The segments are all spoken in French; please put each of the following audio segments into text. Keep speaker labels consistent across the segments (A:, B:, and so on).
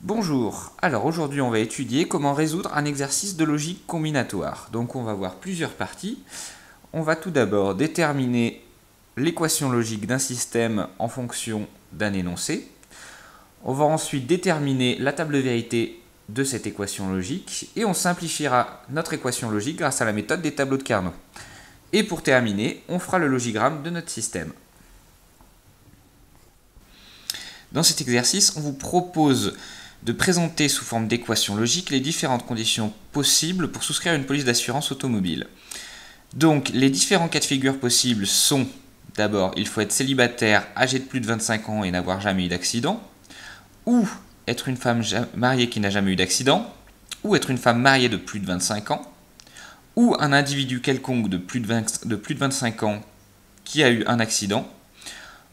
A: Bonjour, alors aujourd'hui on va étudier comment résoudre un exercice de logique combinatoire. Donc on va voir plusieurs parties. On va tout d'abord déterminer l'équation logique d'un système en fonction d'un énoncé. On va ensuite déterminer la table de vérité de cette équation logique et on simplifiera notre équation logique grâce à la méthode des tableaux de Carnot. Et pour terminer, on fera le logigramme de notre système. Dans cet exercice, on vous propose de présenter sous forme d'équation logique les différentes conditions possibles pour souscrire une police d'assurance automobile. Donc, les différents cas de figure possibles sont, d'abord, il faut être célibataire, âgé de plus de 25 ans et n'avoir jamais eu d'accident, ou être une femme mariée qui n'a jamais eu d'accident, ou être une femme mariée de plus de 25 ans, ou un individu quelconque de plus de 25 ans qui a eu un accident,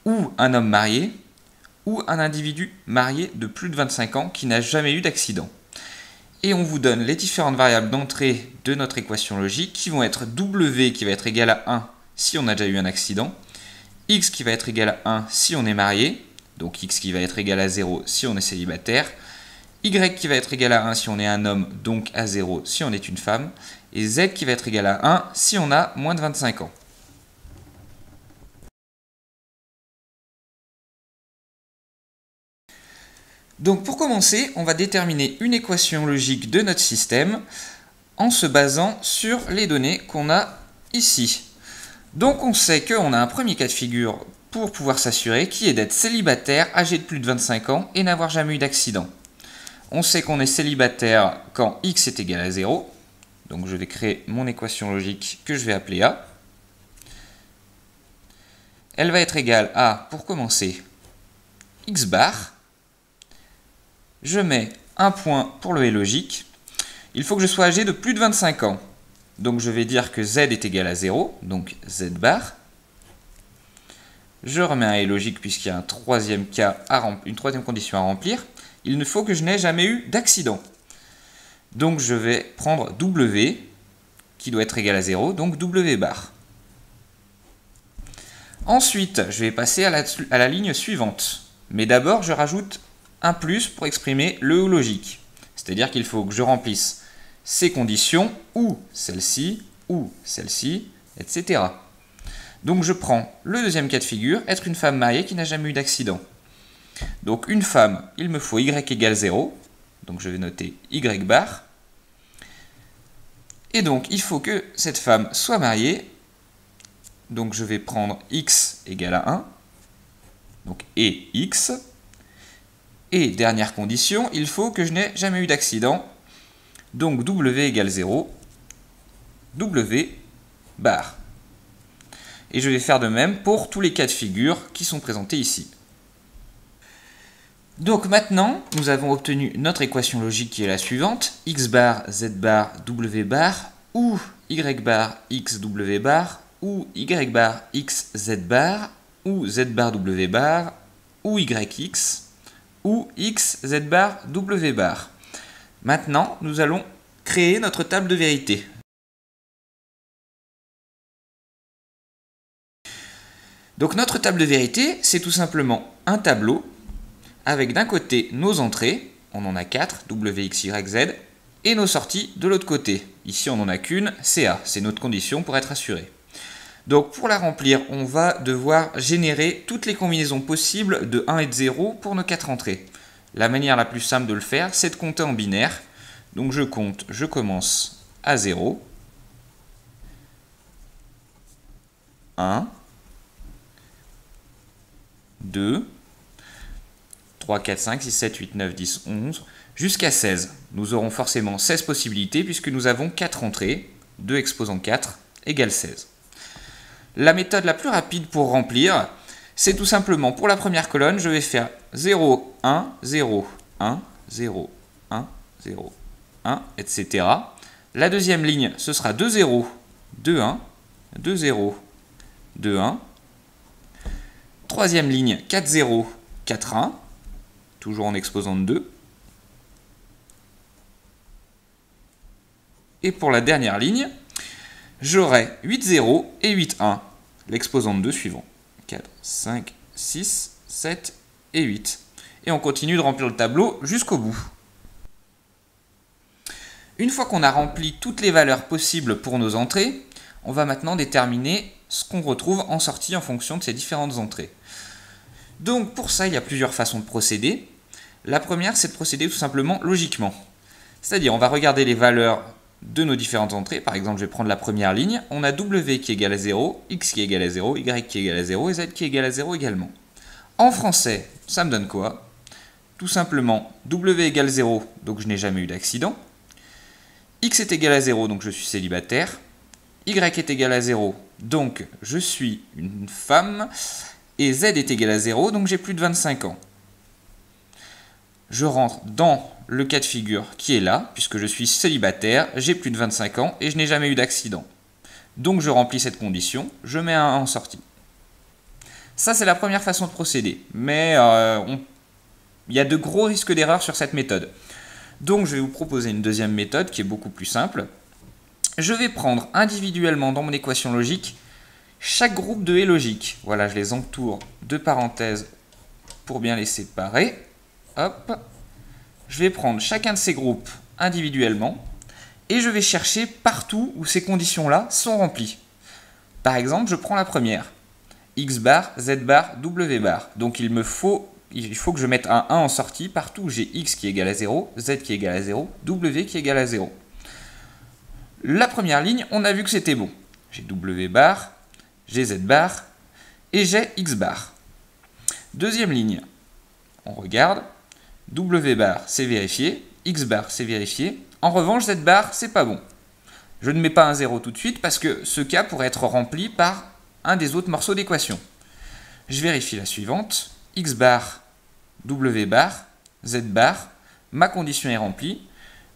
A: ou un homme marié, ou un individu marié de plus de 25 ans qui n'a jamais eu d'accident. Et on vous donne les différentes variables d'entrée de notre équation logique qui vont être W qui va être égal à 1 si on a déjà eu un accident, X qui va être égal à 1 si on est marié, donc X qui va être égal à 0 si on est célibataire, Y qui va être égal à 1 si on est un homme, donc à 0 si on est une femme, et Z qui va être égal à 1 si on a moins de 25 ans. Donc pour commencer, on va déterminer une équation logique de notre système en se basant sur les données qu'on a ici. Donc on sait qu'on a un premier cas de figure pour pouvoir s'assurer qui est d'être célibataire, âgé de plus de 25 ans et n'avoir jamais eu d'accident. On sait qu'on est célibataire quand x est égal à 0. Donc je vais créer mon équation logique que je vais appeler A. Elle va être égale à, pour commencer, x bar. Je mets un point pour le et logique. Il faut que je sois âgé de plus de 25 ans. Donc je vais dire que z est égal à 0, donc z bar. Je remets un et logique puisqu'il y a un troisième cas une troisième condition à remplir. Il ne faut que je n'ai jamais eu d'accident. Donc je vais prendre w qui doit être égal à 0, donc w bar. Ensuite, je vais passer à la ligne suivante. Mais d'abord, je rajoute un plus pour exprimer le ou logique. C'est-à-dire qu'il faut que je remplisse ces conditions, ou celle-ci, etc. Donc je prends le deuxième cas de figure, être une femme mariée qui n'a jamais eu d'accident. Donc une femme, il me faut y égale 0, donc je vais noter y bar. Et donc il faut que cette femme soit mariée, donc je vais prendre x égale à 1, donc et x. Et dernière condition, il faut que je n'ai jamais eu d'accident. Donc W égale 0, W bar. Et je vais faire de même pour tous les cas de figure qui sont présentés ici. Donc maintenant, nous avons obtenu notre équation logique qui est la suivante. X bar, Z bar, W bar, ou Y bar, X, W bar, ou Y bar, X, Z bar, ou Z bar, W bar, ou YX, ou x, z bar, w bar. Maintenant, nous allons créer notre table de vérité. Donc notre table de vérité, c'est tout simplement un tableau avec d'un côté nos entrées, on en a 4, w, x, y, z, et nos sorties de l'autre côté. Ici, on n'en a qu'une, c'est A, c'est notre condition pour être assuré. Donc pour la remplir, on va devoir générer toutes les combinaisons possibles de 1 et de 0 pour nos 4 entrées. La manière la plus simple de le faire, c'est de compter en binaire. Donc je commence à 0, 1, 2, 3, 4, 5, 6, 7, 8, 9, 10, 11, jusqu'à 16. Nous aurons forcément 16 possibilités puisque nous avons 4 entrées, 2 exposant 4 égale 16. La méthode la plus rapide pour remplir, c'est tout simplement pour la première colonne, je vais faire 0, 1, 0, 1, 0, 1, 0, 1, etc. La deuxième ligne, ce sera 2, 0, 2, 1, 2, 0, 2, 1. Troisième ligne, 4, 0, 4, 1, toujours en exposant de 2. Et pour la dernière ligne, j'aurai 8, 0 et 8, 1, l'exposant de 2 suivant. 4, 5, 6, 7 et 8. Et on continue de remplir le tableau jusqu'au bout. Une fois qu'on a rempli toutes les valeurs possibles pour nos entrées, on va maintenant déterminer ce qu'on retrouve en sortie en fonction de ces différentes entrées. Donc pour ça, il y a plusieurs façons de procéder. La première, c'est de procéder tout simplement logiquement. C'est-à-dire, on va regarder les valeurs de nos différentes entrées. Par exemple, je vais prendre la première ligne. On a W qui est égal à 0, X qui est égal à 0, Y qui est égal à 0 et Z qui est égal à 0 également. En français, ça me donne quoi? Tout simplement, W égale 0, donc je n'ai jamais eu d'accident. X est égal à 0, donc je suis célibataire. Y est égal à 0, donc je suis une femme. Et Z est égal à 0, donc j'ai plus de 25 ans. Je rentre dans le cas de figure qui est là, puisque je suis célibataire, j'ai plus de 25 ans et je n'ai jamais eu d'accident. Donc je remplis cette condition, je mets un 1 en sortie. Ça, c'est la première façon de procéder, mais il y a de gros risques d'erreur sur cette méthode. Donc je vais vous proposer une deuxième méthode qui est beaucoup plus simple. Je vais prendre individuellement dans mon équation logique chaque groupe de et logique. Voilà, je les entoure de parenthèses pour bien les séparer. Hop. Je vais prendre chacun de ces groupes individuellement et je vais chercher partout où ces conditions-là sont remplies. Par exemple, je prends la première. X bar, Z bar, W bar. Donc il faut que je mette un 1 en sortie partout où j'ai X qui est égal à 0, Z qui est égal à 0, W qui est égal à 0. La première ligne, on a vu que c'était bon. J'ai W bar, j'ai Z bar et j'ai X bar. Deuxième ligne, on regarde. W bar, c'est vérifié. X bar, c'est vérifié. En revanche, Z bar, c'est pas bon. Je ne mets pas un 0 tout de suite parce que ce cas pourrait être rempli par un des autres morceaux d'équation. Je vérifie la suivante. X bar, W bar, Z bar. Ma condition est remplie.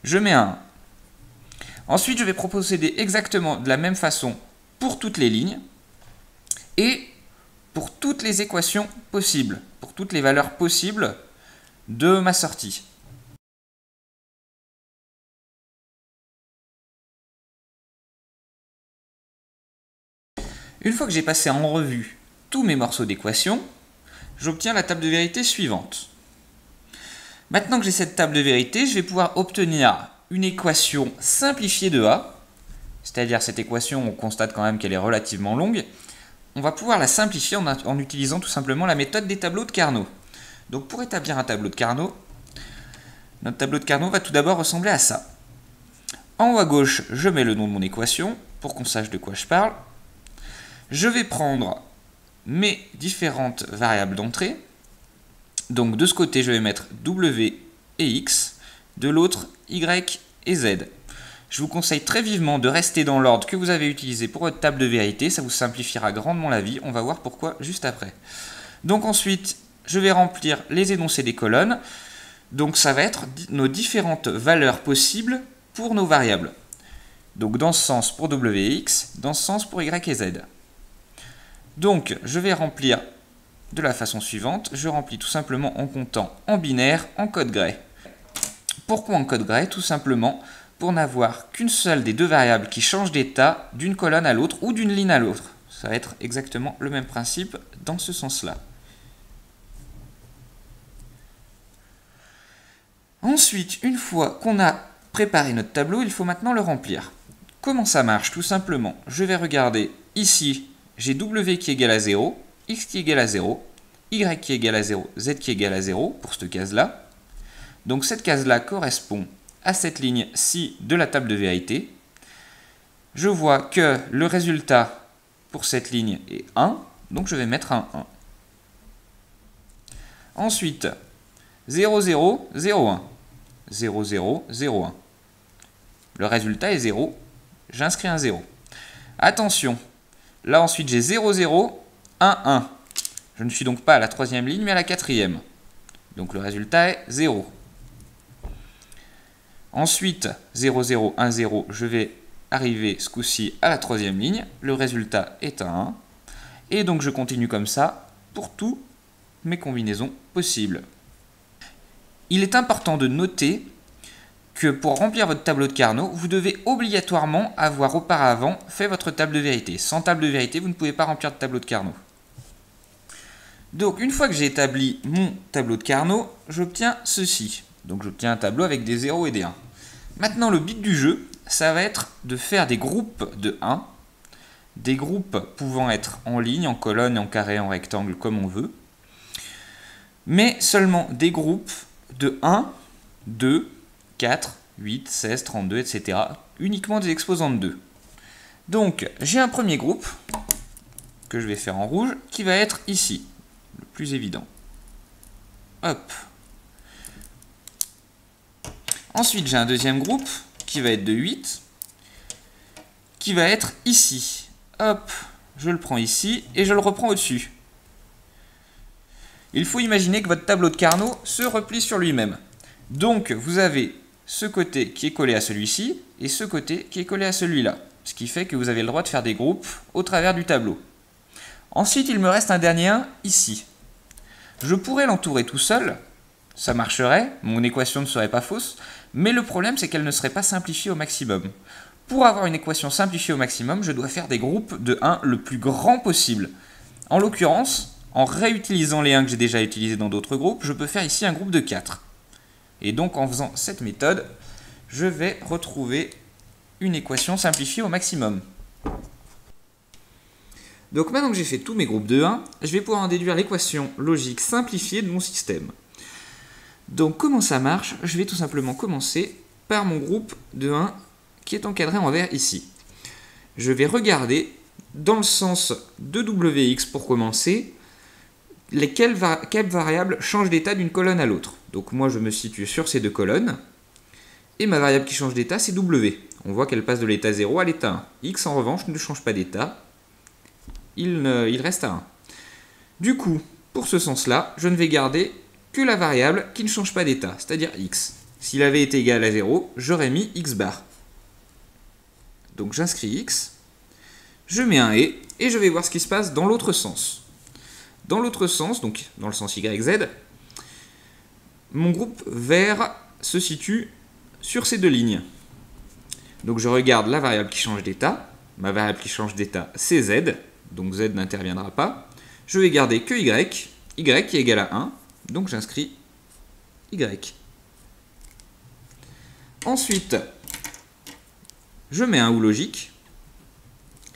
A: Je mets un 1. Ensuite, je vais procéder exactement de la même façon pour toutes les lignes et pour toutes les équations possibles, pour toutes les valeurs possibles de ma sortie. Une fois que j'ai passé en revue tous mes morceaux d'équations, j'obtiens la table de vérité suivante. Maintenant que j'ai cette table de vérité, je vais pouvoir obtenir une équation simplifiée de A, c'est-à-dire cette équation, on constate quand même qu'elle est relativement longue. On va pouvoir la simplifier en utilisant tout simplement la méthode des tableaux de Carnot. Donc pour établir un tableau de Carnot, notre tableau de Carnot va tout d'abord ressembler à ça. En haut à gauche, je mets le nom de mon équation pour qu'on sache de quoi je parle. Je vais prendre mes différentes variables d'entrée. Donc de ce côté, je vais mettre W et X, de l'autre Y et Z. Je vous conseille très vivement de rester dans l'ordre que vous avez utilisé pour votre table de vérité, ça vous simplifiera grandement la vie, on va voir pourquoi juste après. Donc ensuite, je vais remplir les énoncés des colonnes, donc ça va être nos différentes valeurs possibles pour nos variables. Donc dans ce sens pour W et X, dans ce sens pour Y et Z. Donc je vais remplir de la façon suivante, je remplis tout simplement en comptant en binaire, en code Gray. Pourquoi en code Gray? Tout simplement pour n'avoir qu'une seule des deux variables qui change d'état d'une colonne à l'autre ou d'une ligne à l'autre. Ça va être exactement le même principe dans ce sens-là. Ensuite, une fois qu'on a préparé notre tableau, il faut maintenant le remplir. Comment ça marche? Tout simplement, je vais regarder ici, j'ai W qui est égal à 0, X qui est égal à 0, Y qui est égal à 0, Z qui est égal à 0 pour cette case-là. Donc cette case-là correspond à cette ligne-ci de la table de vérité. Je vois que le résultat pour cette ligne est 1, donc je vais mettre un 1. Ensuite, 0, 0, 0, 1. 0, 0, 0, 1. Le résultat est 0, j'inscris un 0. Attention, là ensuite j'ai 0, 0, 1, 1. Je ne suis donc pas à la troisième ligne, mais à la quatrième. Donc le résultat est 0. Ensuite, 0, 0, 1, 0, je vais arriver ce coup-ci à la troisième ligne. Le résultat est un 1. Et donc je continue comme ça pour toutes mes combinaisons possibles. Il est important de noter que pour remplir votre tableau de Carnot, vous devez obligatoirement avoir auparavant fait votre table de vérité. Sans table de vérité, vous ne pouvez pas remplir de tableau de Carnot. Donc une fois que j'ai établi mon tableau de Carnot, j'obtiens ceci. Donc j'obtiens un tableau avec des 0 et des 1. Maintenant le but du jeu, ça va être de faire des groupes de 1, des groupes pouvant être en ligne, en colonne, en carré, en rectangle, comme on veut, mais seulement des groupes de 1, 2, 4, 8, 16, 32, etc. Uniquement des exposants de 2. Donc j'ai un premier groupe, que je vais faire en rouge, qui va être ici, le plus évident. Hop. Ensuite j'ai un deuxième groupe, qui va être de 8, qui va être ici. Hop, je le prends ici et je le reprends au-dessus. Il faut imaginer que votre tableau de Carnot se replie sur lui-même. Donc vous avez ce côté qui est collé à celui-ci et ce côté qui est collé à celui-là. Ce qui fait que vous avez le droit de faire des groupes au travers du tableau. Ensuite, il me reste un dernier 1 ici. Je pourrais l'entourer tout seul, ça marcherait, mon équation ne serait pas fausse, mais le problème c'est qu'elle ne serait pas simplifiée au maximum. Pour avoir une équation simplifiée au maximum, je dois faire des groupes de 1 le plus grand possible. En l'occurrence, en réutilisant les 1 que j'ai déjà utilisés dans d'autres groupes, je peux faire ici un groupe de 4. Et donc en faisant cette méthode, je vais retrouver une équation simplifiée au maximum. Donc maintenant que j'ai fait tous mes groupes de 1, je vais pouvoir en déduire l'équation logique simplifiée de mon système. Donc comment ça marche? Je vais tout simplement commencer par mon groupe de 1 qui est encadré en vert ici. Je vais regarder dans le sens de Wx pour commencer, quelles variables changent d'état d'une colonne à l'autre. Donc moi je me situe sur ces deux colonnes, et ma variable qui change d'état c'est W. On voit qu'elle passe de l'état 0 à l'état 1. X en revanche ne change pas d'état, il reste à 1. Du coup, pour ce sens-là, je ne vais garder que la variable qui ne change pas d'état, c'est-à-dire x. S'il avait été égal à 0, j'aurais mis x bar. Donc j'inscris x, je mets un et je vais voir ce qui se passe dans l'autre sens. Dans l'autre sens, donc dans le sens YZ, mon groupe vert se situe sur ces deux lignes. Donc je regarde la variable qui change d'état. Ma variable qui change d'état, c'est z, donc z n'interviendra pas. Je vais garder que y qui est égal à 1, donc j'inscris y. Ensuite, je mets un ou logique,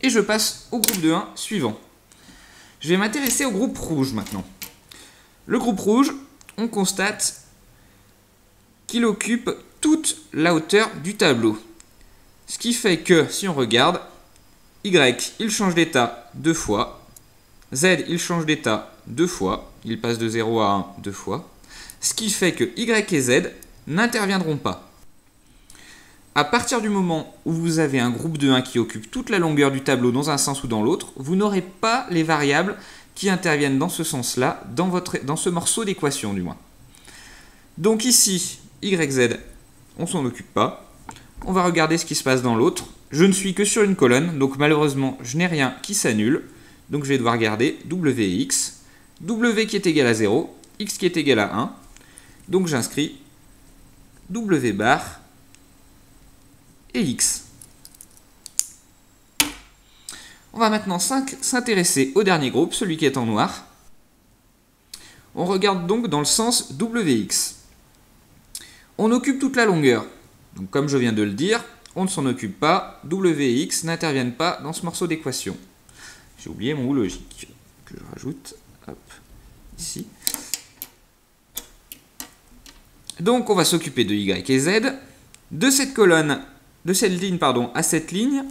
A: et je passe au groupe de 1 suivant. Je vais m'intéresser au groupe rouge maintenant. Le groupe rouge, on constate qu'il occupe toute la hauteur du tableau. Ce qui fait que, si on regarde, y, il change d'état 2 fois, z, il change d'état 2 fois, il passe de 0 à 1 2 fois, ce qui fait que y et z n'interviendront pas. À partir du moment où vous avez un groupe de 1 qui occupe toute la longueur du tableau dans un sens ou dans l'autre, vous n'aurez pas les variables qui interviennent dans ce sens-là, dans ce morceau d'équation du moins. Donc ici, y, z, on s'en occupe pas. On va regarder ce qui se passe dans l'autre. Je ne suis que sur une colonne, donc malheureusement, je n'ai rien qui s'annule. Donc je vais devoir garder w et x. W qui est égal à 0, x qui est égal à 1. Donc j'inscris w bar et x. On va maintenant s'intéresser au dernier groupe, celui qui est en noir. On regarde donc dans le sens wx. On occupe toute la longueur. Donc comme je viens de le dire, on ne s'en occupe pas, w et x n'interviennent pas dans ce morceau d'équation. J'ai oublié mon ou logique, que je rajoute, hop, ici. Donc on va s'occuper de y et z. De cette colonne, de cette ligne pardon, à cette ligne,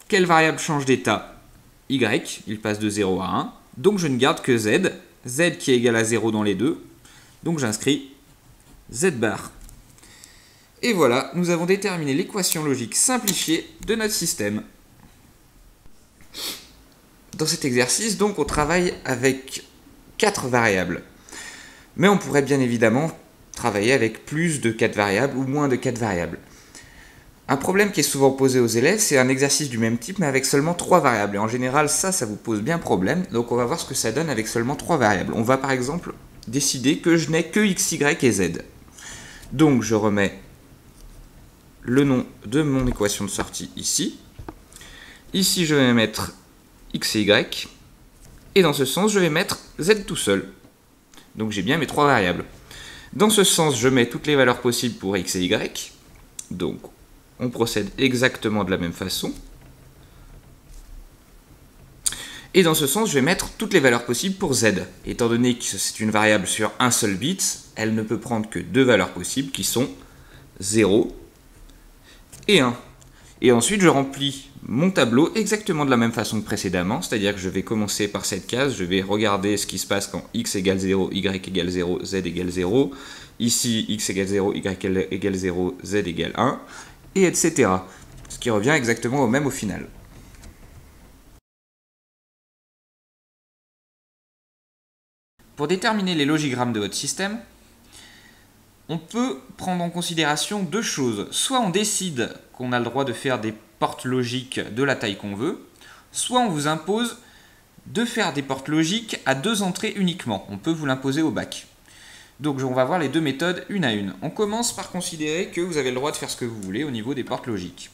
A: quelle variable change d'état? Y, il passe de 0 à 1, donc je ne garde que z, z qui est égal à 0 dans les deux, donc j'inscris z bar. Et voilà, nous avons déterminé l'équation logique simplifiée de notre système. Dans cet exercice, donc, on travaille avec 4 variables. Mais on pourrait bien évidemment travailler avec plus de 4 variables ou moins de 4 variables. Un problème qui est souvent posé aux élèves, c'est un exercice du même type, mais avec seulement 3 variables. Et en général, ça vous pose bien problème. Donc on va voir ce que ça donne avec seulement 3 variables. On va par exemple décider que je n'ai que x, y et z. Donc je remets le nom de mon équation de sortie ici. Ici, je vais mettre x et y. Et dans ce sens, je vais mettre z tout seul. Donc j'ai bien mes trois variables. Dans ce sens, je mets toutes les valeurs possibles pour x et y. Donc on procède exactement de la même façon. Et dans ce sens, je vais mettre toutes les valeurs possibles pour z. Étant donné que c'est une variable sur un seul bit, elle ne peut prendre que deux valeurs possibles qui sont 0 et 1. Et ensuite, je remplis mon tableau exactement de la même façon que précédemment, c'est-à-dire que je vais commencer par cette case, je vais regarder ce qui se passe quand x égale 0, y égale 0, z égale 0, ici x égale 0, y égale 0, z égale 1, et etc. Ce qui revient exactement au même au final. Pour déterminer les logigrammes de votre système, on peut prendre en considération deux choses. Soit on décide qu'on a le droit de faire des portes logiques de la taille qu'on veut, soit on vous impose de faire des portes logiques à deux entrées uniquement. On peut vous l'imposer au bac. Donc on va voir les deux méthodes une à une. On commence par considérer que vous avez le droit de faire ce que vous voulez au niveau des portes logiques.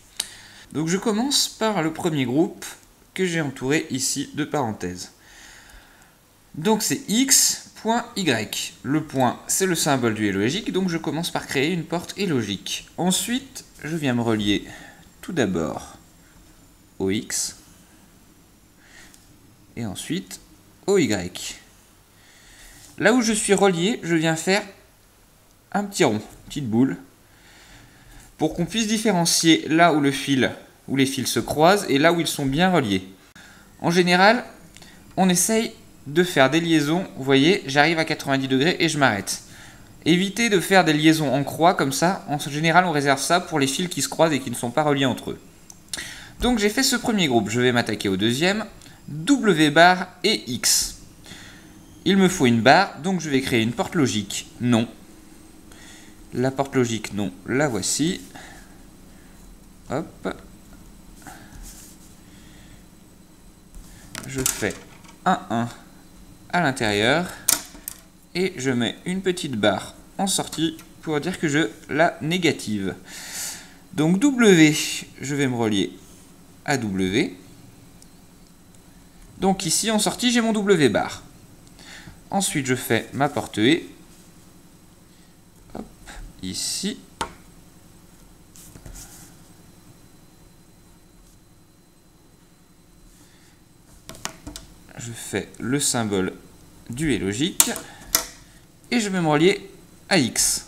A: Donc je commence par le premier groupe que j'ai entouré ici de parenthèses. Donc c'est x, point y. Le point, c'est le symbole du et logique, donc je commence par créer une porte et logique. Ensuite, je viens me relier tout d'abord au x, et ensuite au y. Là où je suis relié, je viens faire un petit rond, une petite boule, pour qu'on puisse différencier là où les fils se croisent et là où ils sont bien reliés. En général, on essaye de faire des liaisons, vous voyez, j'arrive à 90 degrés et je m'arrête. Évitez de faire des liaisons en croix comme ça, en général on réserve ça pour les fils qui se croisent et qui ne sont pas reliés entre eux. Donc j'ai fait ce premier groupe, je vais m'attaquer au deuxième, W bar et X. Il me faut une barre, donc je vais créer une porte logique non. La porte logique non, la voici. Hop. Je fais un 1 à l'intérieur et je mets une petite barre en sortie pour dire que je la négative. Donc W, je vais me relier à W. Donc ici en sortie j'ai mon W bar. Ensuite je fais ma porte E. Hop, ici. Je fais le symbole du et logique et je vais me relier à X.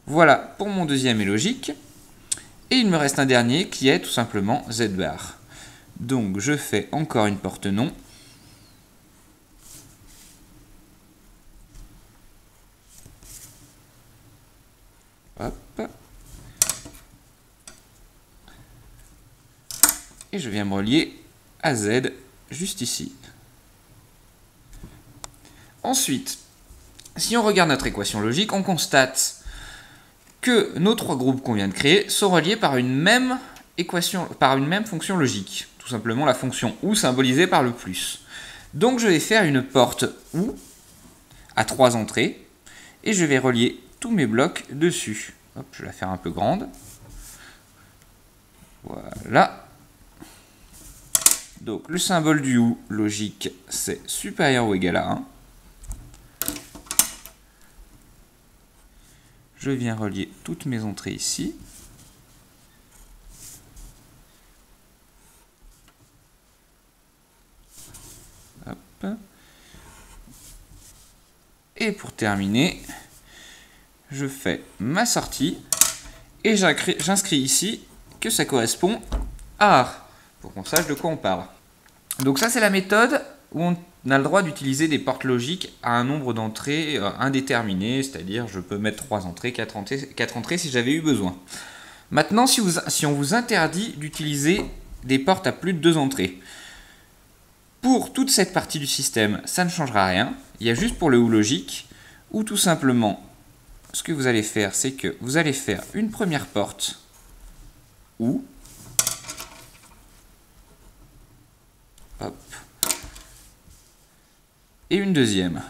A: Voilà pour mon deuxième et logique. Et il me reste un dernier qui est tout simplement Z bar. Donc je fais encore une porte non. Hop. Et je viens me relier à Z juste ici. Ensuite, si on regarde notre équation logique, on constate que nos trois groupes qu'on vient de créer sont reliés par une même équation, par une même fonction logique. Tout simplement la fonction OU symbolisée par le plus. Donc je vais faire une porte OU à 3 entrées et je vais relier tous mes blocs dessus. Hop, je vais la faire un peu grande. Voilà. Donc le symbole du OU logique, c'est supérieur ou égal à 1. Je viens relier toutes mes entrées ici. Hop. Et pour terminer, je fais ma sortie et j'inscris ici que ça correspond à A, pour qu'on sache de quoi on parle. Donc ça c'est la méthode où on a le droit d'utiliser des portes logiques à un nombre d'entrées indéterminé, c'est-à-dire je peux mettre 3 entrées, 4 entrées si j'avais eu besoin. Maintenant, si on vous interdit d'utiliser des portes à plus de 2 entrées, pour toute cette partie du système, ça ne changera rien. Il y a juste pour le OU logique, où tout simplement, ce que vous allez faire, c'est que vous allez faire une première porte OU, hop, et une deuxième.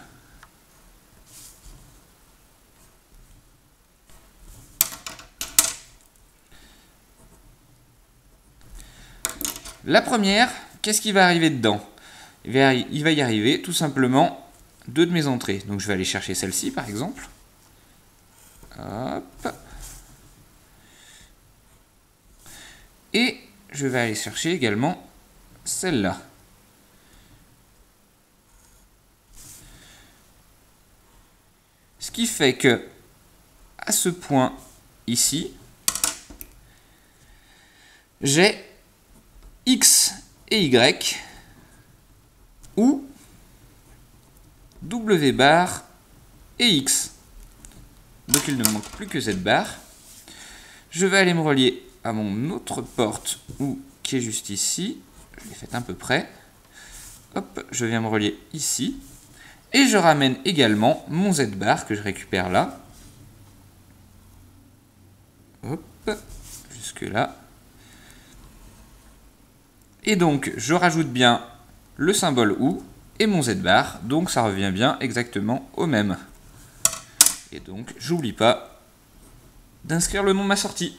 A: La première, qu'est-ce qui va arriver dedans? Il va y arriver tout simplement 2 de mes entrées. Donc je vais aller chercher celle-ci par exemple. Hop. Et je vais aller chercher également celle-là. Ce qui fait que, à ce point ici, j'ai X et Y ou W bar et X. Donc il ne me manque plus que Z bar. Je vais aller me relier à mon autre porte qui est juste ici. Je l'ai faite à peu près. Hop, je viens me relier ici. Et je ramène également mon Z bar que je récupère là. Hop, jusque là. Et donc, je rajoute bien le symbole OU et mon Z bar. Donc, ça revient bien exactement au même. Et donc, j'oublie pas d'inscrire le nom de ma sortie.